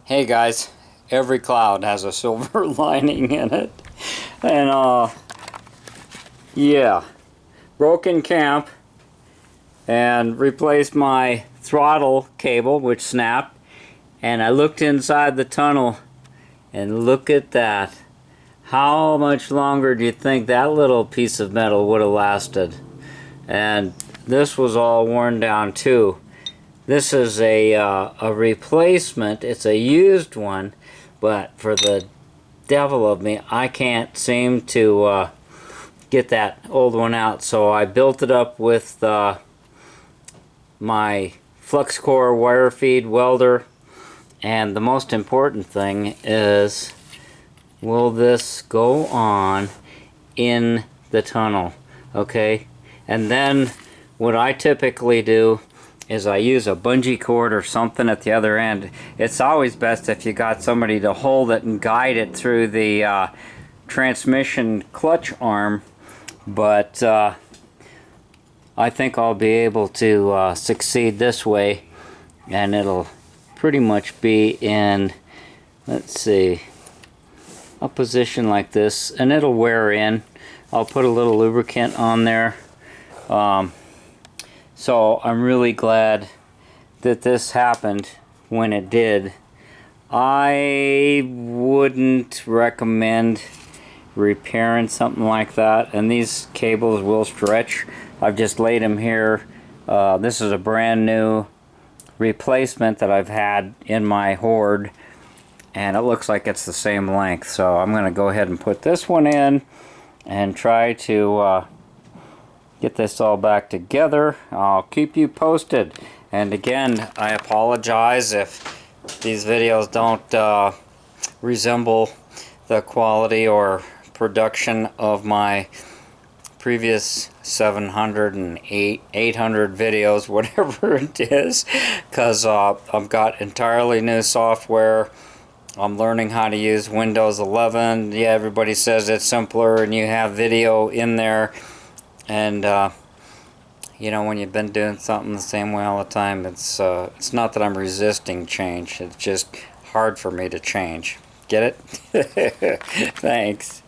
Hey guys, every cloud has a silver lining in it. And yeah, broken camp and replaced my throttle cable, which snapped, and I looked inside the tunnel and look at that. How much longer do you think that little piece of metal would have lasted? And this was all worn down too. This is a replacement. It's a used one, but for the devil of me, I can't seem to get that old one out. So I built it up with my flux core wire feed welder. And the most important thing is, will this go on in the tunnel? Okay, and then what I typically do is I use a bungee cord or something at the other end. It's always best if you got somebody to hold it and guide it through the transmission clutch arm, but I think I'll be able to succeed this way, and it'll pretty much be in, let's see, a position like this, and it'll wear in. I'll put a little lubricant on there. So I'm really glad that this happened when it did. I wouldn't recommend repairing something like that, and these cables will stretch. I've just laid them here. This is a brand new replacement that I've had in my hoard, and it looks like it's the same length. So I'm going to go ahead and put this one in and try to get this all back together. I'll keep you posted. And again, I apologize if these videos don't resemble the quality or production of my previous 700 and 800 videos, whatever it is, because I've got entirely new software. I'm learning how to use Windows 11. Yeah, everybody says it's simpler and you have video in there. And you know, when you've been doing something the same way all the time, it's not that I'm resisting change. It's just hard for me to change. Get it? Thanks.